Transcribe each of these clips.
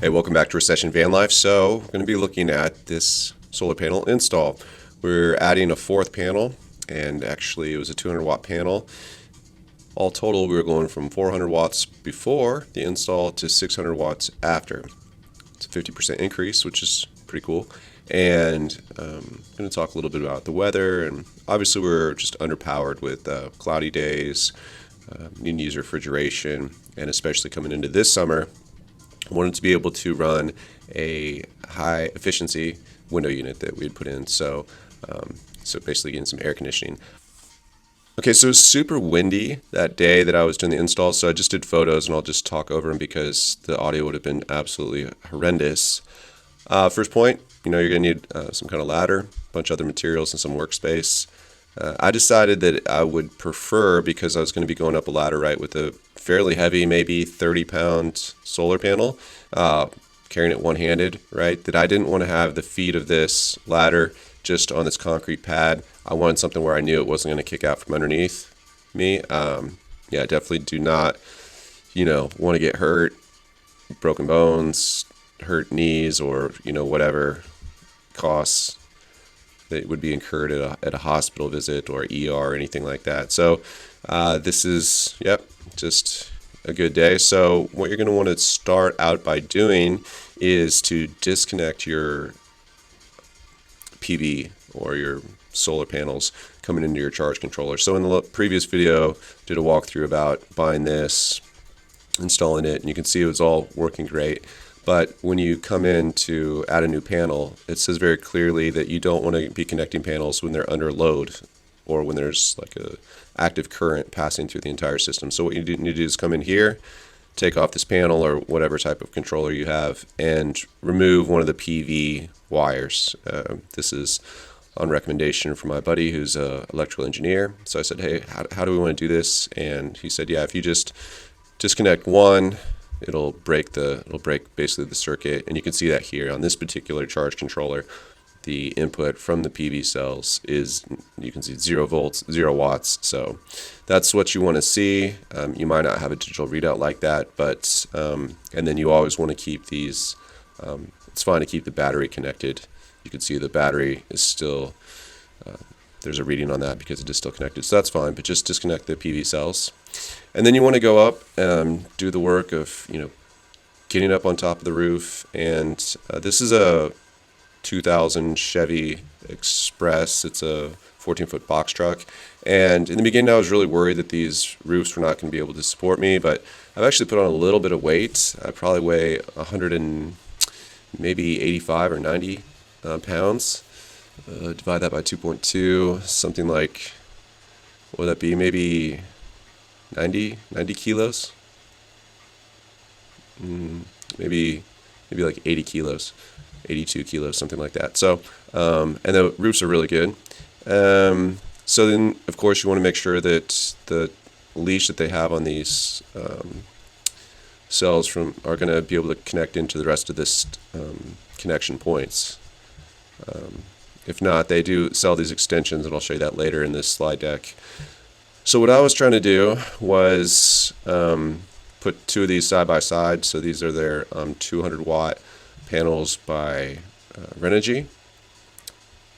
Hey, welcome back to Recession Van Life. So we're going to be looking at this solar panel install. We're adding a fourth panel, and actually it was a 200 watt panel. All total, we were going from 400 watts before the install to 600 watts after. It's a 50% increase, which is pretty cool. And I'm going to talk a little bit about the weather. And obviously we're just underpowered with cloudy days, need to use refrigeration, and especially coming into this summer, wanted to be able to run a high efficiency window unit that we had put in. So basically getting some air conditioning. Okay, so it was super windy that day that I was doing the install, so I just did photos and I'll just talk over them because the audio would have been absolutely horrendous. First point, you're going to need some kind of ladder, a bunch of other materials, and some workspace. I decided that I would prefer, because I was going to be going up a ladder, right, with a fairly heavy, maybe 30-pound solar panel, carrying it one-handed, right, that I didn't want to have the feet of this ladder just on this concrete pad. I wanted something where I knew it wasn't going to kick out from underneath me. Yeah, I definitely do not, want to get hurt, broken bones, hurt knees, or, whatever costs that would be incurred at a hospital visit or ER or anything like that. So this is, just a good day. So what you're going to want to start out by doing is to disconnect your PV or your solar panels coming into your charge controller. So in the previous video, did a walkthrough about buying this, installing it, and you can see it was all working great. But when you come in to add a new panel, it says very clearly that you don't want to be connecting panels when they're under load or when there's like a active current passing through the entire system. So what you need to do is come in here, take off this panel or whatever type of controller you have, and remove one of the PV wires. This is on recommendation from my buddy who's an electrical engineer. So I said, hey, how do we want to do this? And he said, yeah, if you just disconnect one, it'll break basically the circuit. And you can see that here on this particular charge controller, the input from the PV cells is, you can see 0 volts, 0 watts. So that's what you want to see. You might not have a digital readout like that, but and then you always want to keep these, it's fine to keep the battery connected. You can see the battery is still, there's a reading on that because it is still connected, so that's fine, but just disconnect the PV cells. And then you want to go up and do the work of, getting up on top of the roof. And this is a 2000 Chevy Express. It's a 14-foot box truck. And in the beginning, I was really worried that these roofs were not going to be able to support me, but I've actually put on a little bit of weight. I probably weigh 100 and maybe 85 or 90 pounds. Divide that by 2.2, something like, what would that be? Maybe 90 kilos? Maybe like 80 kilos, 82 kilos, something like that. So, and the roofs are really good. So then, of course, you want to make sure that the leash that they have on these cells are going to be able to connect into the rest of this connection points. If not, they do sell these extensions, and I'll show you that later in this slide deck. So what I was trying to do was put two of these side by side. So these are their 200 watt panels by Renogy.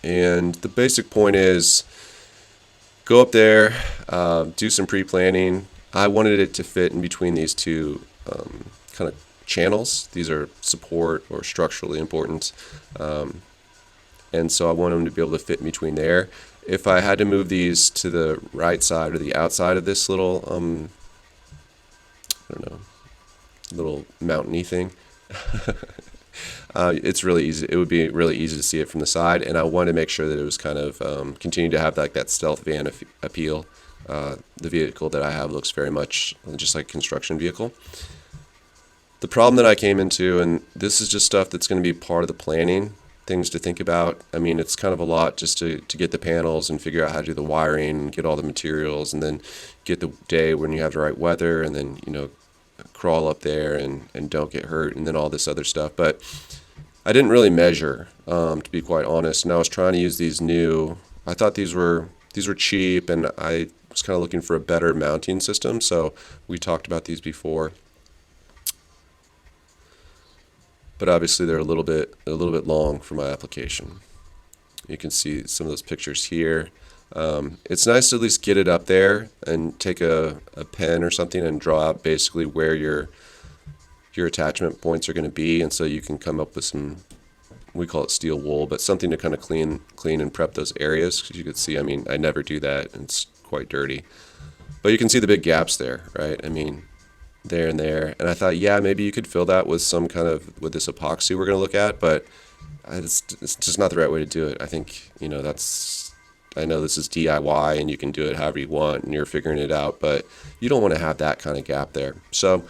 And the basic point is go up there, do some pre-planning. I wanted it to fit in between these two kind of channels. These are support or structurally important. And so I want them to be able to fit in between there. If I had to move these to the right side or the outside of this little, little mountainy thing, it's really easy. It would be really easy to see it from the side. And I wanted to make sure that it was kind of continue to have like that stealth van appeal. The vehicle that I have looks very much just like a construction vehicle. The problem that I came into, and this is just stuff that's going to be part of the planning, things to think about. I mean, it's kind of a lot just to get the panels and figure out how to do the wiring, get all the materials, and then get the day when you have the right weather, and then, crawl up there and don't get hurt, and then all this other stuff. But I didn't really measure, to be quite honest, and I was trying to use these new, I thought these were cheap, and I was kind of looking for a better mounting system, so we talked about these before. but obviously they're a little bit long for my application. You can see some of those pictures here. It's nice to at least get it up there and take a pen or something and draw out basically where your attachment points are going to be, and so you can come up with some, we call it steel wool, but something to kind of clean and prep those areas. Because you can see, I mean, I never do that, and it's quite dirty. But you can see the big gaps there, right? I mean, there and there. And I thought, yeah, maybe you could fill that with some kind of, with this epoxy we're going to look at, but it's just not the right way to do it. I think, I know this is DIY and you can do it however you want and you're figuring it out, but you don't want to have that kind of gap there. So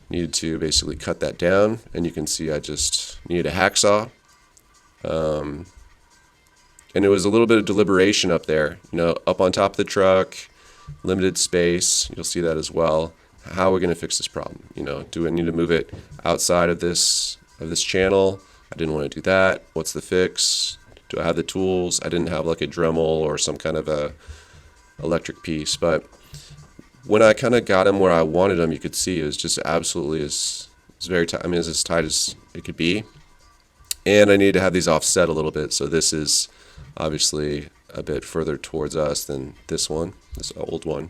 needed to basically cut that down, and you can see I just needed a hacksaw. And it was a little bit of deliberation up there, up on top of the truck, limited space. You'll see that as well. How are we going to fix this problem? Do I need to move it outside of this channel? I didn't want to do that. What's the fix? Do I have the tools? I didn't have like a Dremel or some kind of a electric piece, but when I kind of got them where I wanted them, you could see it was just absolutely it's very tight. I mean, it's as tight as it could be. And I need to have these offset a little bit. So this is obviously a bit further towards us than this old one.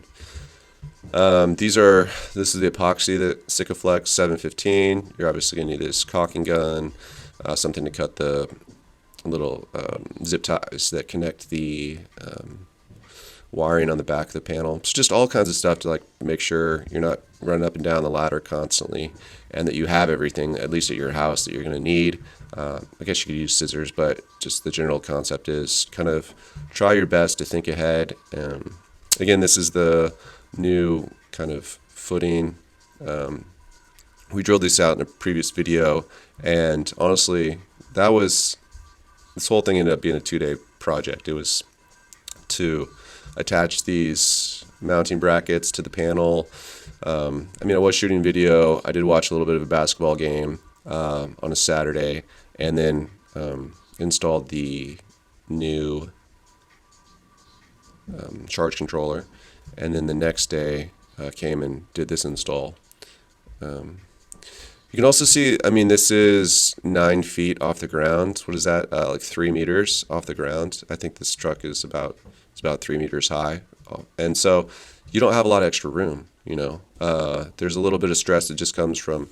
This is the epoxy, the Sikaflex 715. You're obviously going to need this caulking gun, something to cut the little zip ties that connect the wiring on the back of the panel. It's just all kinds of stuff to like make sure you're not running up and down the ladder constantly, and that you have everything, at least at your house, that you're going to need. I guess you could use scissors, but just the general concept is kind of try your best to think ahead. Again, this is the new kind of footing. We drilled this out in a previous video, and honestly, this whole thing ended up being a 2-day project. It was to attach these mounting brackets to the panel. I was shooting video. I did watch a little bit of a basketball game on a Saturday, and then installed the new charge controller. And then the next day came and did this install. You can also see, this is 9 feet off the ground. What is that? Like 3 meters off the ground. I think this truck is about 3 meters high. And so you don't have a lot of extra room, There's a little bit of stress that just comes from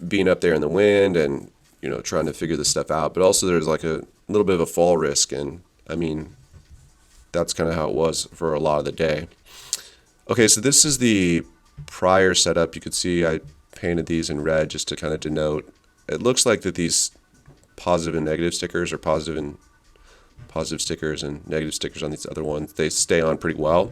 being up there in the wind and, trying to figure this stuff out. But also there's like a little bit of a fall risk. And, that's kind of how it was for a lot of the day. Okay, so this is the prior setup. You could see I painted these in red just to kind of denote. It looks like that these positive and negative stickers are positive stickers and negative stickers on these other ones. They stay on pretty well,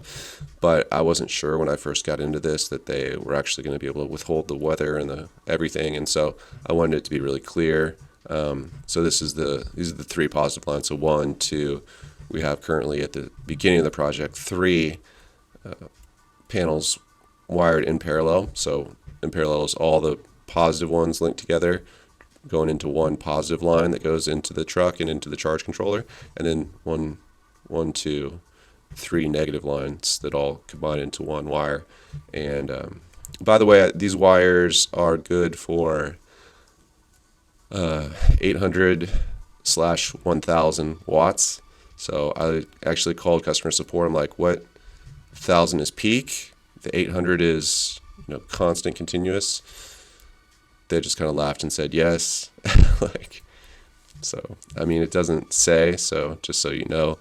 but I wasn't sure when I first got into this that they were actually going to be able to withhold the weather and everything, and so I wanted it to be really clear. So these are the 3 positive lines. So 1, 2, we have currently at the beginning of the project 3 panels wired in parallel. So in parallel is all the positive ones linked together, going into one positive line that goes into the truck and into the charge controller, and then 1, 2, 3 negative lines that all combine into one wire. And by the way, these wires are good for 800/1000 watts. So I actually called customer support. I'm like, what 1000 is peak? The 800 is constant, continuous. They just kind of laughed and said yes. It doesn't say, so just so you know,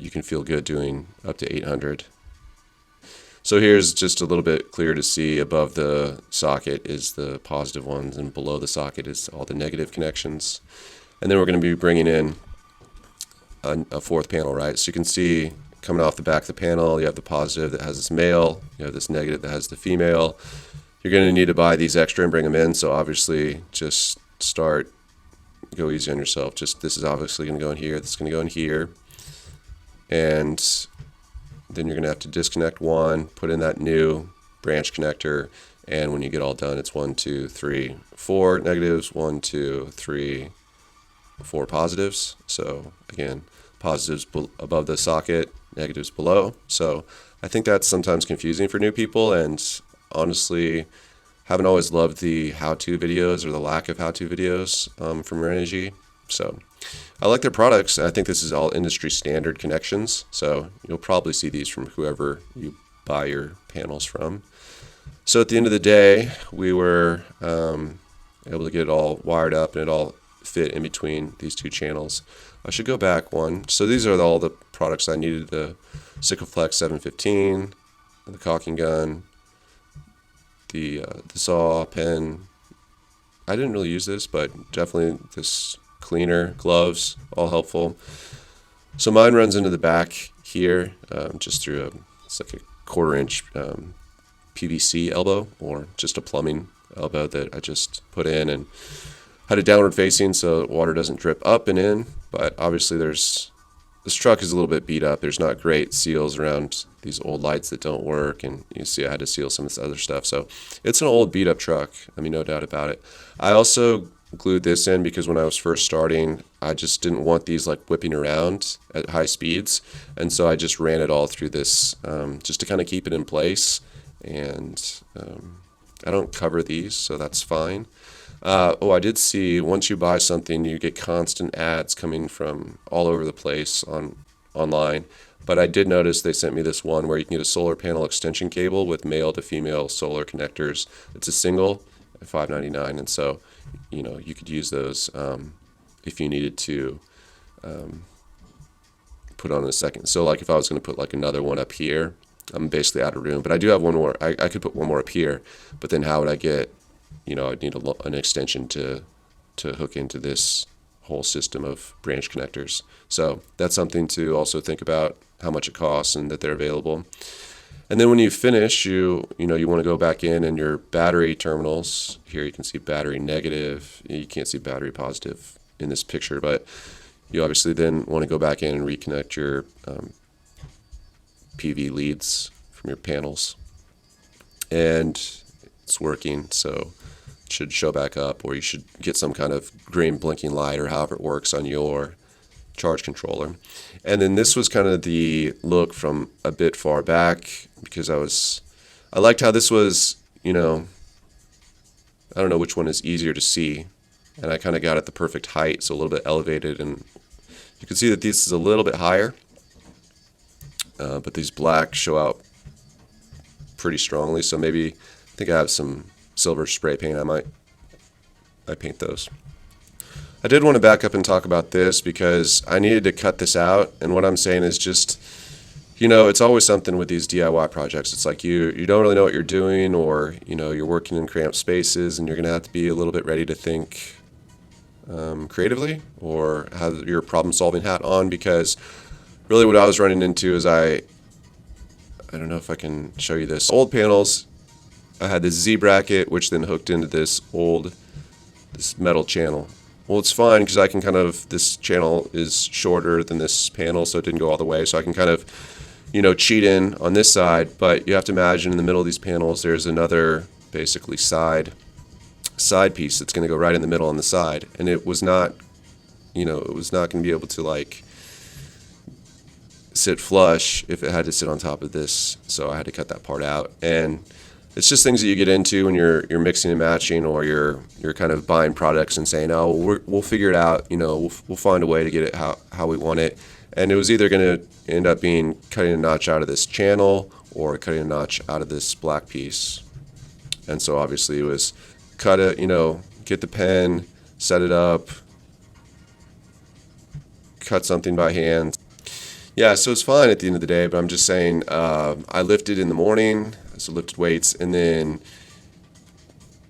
you can feel good doing up to 800. So here's just a little bit clearer to see. Above the socket is the positive ones, and below the socket is all the negative connections. And then we're going to be bringing in a 4th panel, right? So you can see coming off the back of the panel, you have the positive that has this male, you have this negative that has the female. You're going to need to buy these extra and bring them in, so obviously just go easy on yourself. This is obviously going to go in here, this is going to go in here, and then you're going to have to disconnect one, put in that new branch connector, and when you get all done, it's 1, 2, 3, 4 negatives, 1, 2, 3, 4 positives. So again, positives above the socket, negatives below. So I think that's sometimes confusing for new people, and honestly, Haven't always loved the how-to videos or the lack of how-to videos from Renogy. So I like their products. I think this is all industry standard connections. So you'll probably see these from whoever you buy your panels from. So at the end of the day, we were able to get it all wired up and it all fit in between these two channels. I should go back one. So these are all the products I needed: the Sikaflex 715, the caulking gun, the saw, pen. I didn't really use this, but definitely this cleaner, gloves, all helpful. So mine runs into the back here, just through it's like a 1/4 inch PVC elbow, or just a plumbing elbow that I just put in, and had it downward facing so water doesn't drip up and in. But obviously this truck is a little bit beat up. There's not great seals around these old lights that don't work, and you see I had to seal some of this other stuff. So it's an old beat up truck, I mean, no doubt about it. I also glued this in because when I was first starting, I just didn't want these like whipping around at high speeds, and so I just ran it all through this just to kind of keep it in place. And I don't cover these, so that's fine. I did see once you buy something, you get constant ads coming from all over the place online. But I did notice they sent me this one where you can get a solar panel extension cable with male to female solar connectors. It's a single at $5.99, and so you could use those if you needed to put on a second. So like if I was going to put like another one up here, I'm basically out of room. But I do have one more. I could put one more up here, but then how would I get? I'd need an extension to hook into this whole system of branch connectors. So that's something to also think about, how much it costs and that they're available. And then when you finish, you want to go back in, and your battery terminals, here you can see battery negative. You can't see battery positive in this picture, but you obviously then want to go back in and reconnect your PV leads from your panels. And it's working, so it should show back up, or you should get some kind of green blinking light or however it works on your charge controller. And then this was kind of the look from a bit far back, because I liked how this was, I don't know which one is easier to see, and I kind of got it the perfect height, so a little bit elevated, and you can see that this is a little bit higher, but these blacks show out pretty strongly. So maybe I think I have some silver spray paint. I might paint those. I did want to back up and talk about this because I needed to cut this out, and what I'm saying is just, it's always something with these DIY projects. It's like you don't really know what you're doing, or you're working in cramped spaces, and you're going to have to be a little bit ready to think creatively, or have your problem-solving hat on, because really what I was running into is I don't know if I can show you this. Old panels, I had this Z bracket, which then hooked into this metal channel. Well, it's fine because I can this channel is shorter than this panel, so it didn't go all the way. So I can kind of, cheat in on this side, but you have to imagine in the middle of these panels, there's another basically side piece that's going to go right in the middle on the side. And it was not, it was not going to be able to sit flush if it had to sit on top of this. So I had to cut that part out. And it's just things that you get into when you're mixing and matching, or you're kind of buying products and saying, oh, we'll figure it out. We'll find a way to get it how we want it. And it was either going to end up being cutting a notch out of this channel or cutting a notch out of this black piece. And so obviously it was cut it, get the pen, set it up, cut something by hand. Yeah, so it's fine at the end of the day, but I'm just saying I lifted in the morning, so lifted weights, and then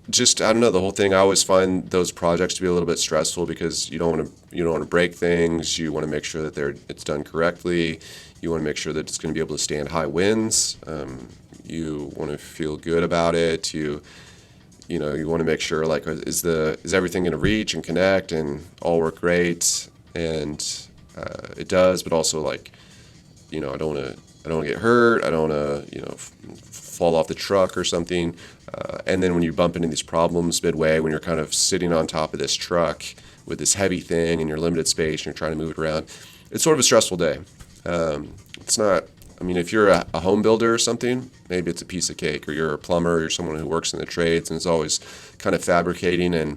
just, I don't know, the whole thing, I always find those projects to be a little bit stressful because you don't want to break things. You want to make sure that it's done correctly. You want to make sure that it's going to be able to stand high winds. You want to feel good about it. You want to make sure, is everything going to reach and connect and all work great? And it does, but also I don't want to get hurt. I don't want to fall off the truck or something. And then when you bump into these problems midway, when you're kind of sitting on top of this truck with this heavy thing and you're limited space and you're trying to move it around, it's sort of a stressful day. It's not I mean, if you're a home builder or something, maybe it's a piece of cake, or you're a plumber, or you're someone who works in the trades and is always kind of fabricating.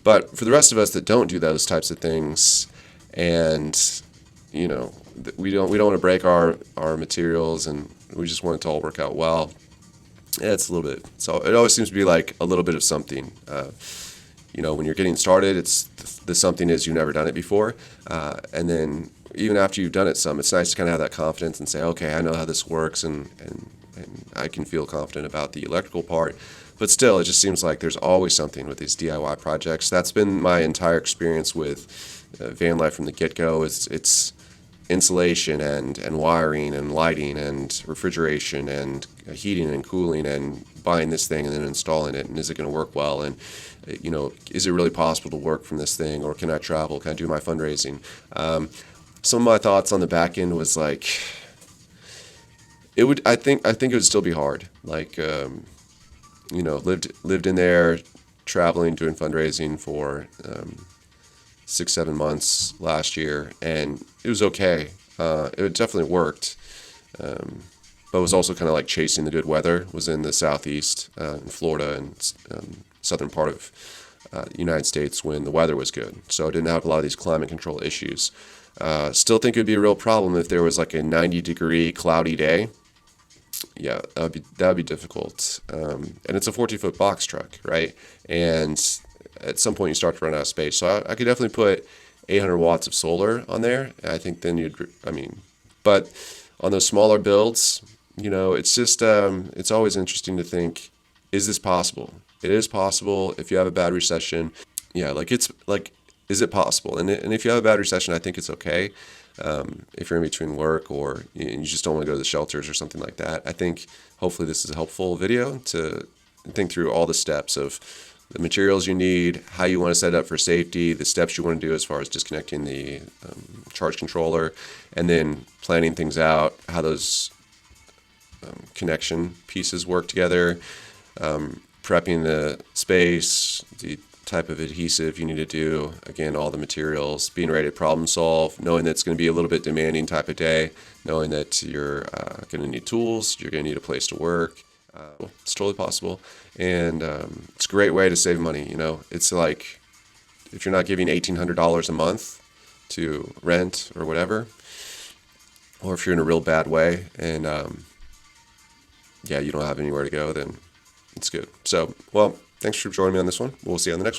But for the rest of us that don't do those types of things, and we don't want to break our materials, and we just want it to all work out well. Yeah, it's a little bit. So it always seems to be like a little bit of something. When you're getting started, it's the something is you've never done it before, and then even after you've done it some, it's nice to kind of have that confidence and say, okay, I know how this works, and I can feel confident about the electrical part. But still, it just seems like there's always something with these DIY projects. That's been my entire experience with van life from the get-go. It's insulation and wiring and lighting and refrigeration and heating and cooling and buying this thing and then installing it, and is it going to work well, and is it really possible to work from this thing, or can I travel, can I do my fundraising? Some of my thoughts on the back end was like, I think it would still be hard, like lived in there, traveling, doing fundraising for 6-7 months last year, and it was okay. It definitely worked, but it was also kind of like chasing the good weather. Was in the southeast, in Florida and southern part of the United States when the weather was good, so I didn't have a lot of these climate control issues. Still think it would be a real problem if there was like a 90-degree cloudy day. Yeah, that'd be difficult. And it's a 40-foot box truck, right? And at some point you start to run out of space. So I could definitely put 800 watts of solar on there. I think then but on those smaller builds, it's just, it's always interesting to think, is this possible? It is possible if you have a bad recession. Yeah, is it possible? And if you have a bad recession, I think it's okay. If you're in between work, or you just don't want to go to the shelters or something like that. I think hopefully this is a helpful video to think through all the steps of the materials you need, how you want to set it up for safety, the steps you want to do as far as disconnecting the charge controller, and then planning things out, how those connection pieces work together, prepping the space, the type of adhesive you need to do, again, all the materials, being ready to problem solve, knowing that it's going to be a little bit demanding type of day, knowing that you're going to need tools, you're going to need a place to work. It's totally possible, and it's a great way to save money. It's like if you're not giving $1,800 a month to rent or whatever, or if you're in a real bad way and you don't have anywhere to go, then it's good. So, well, thanks for joining me on this one. We'll see you on the next one.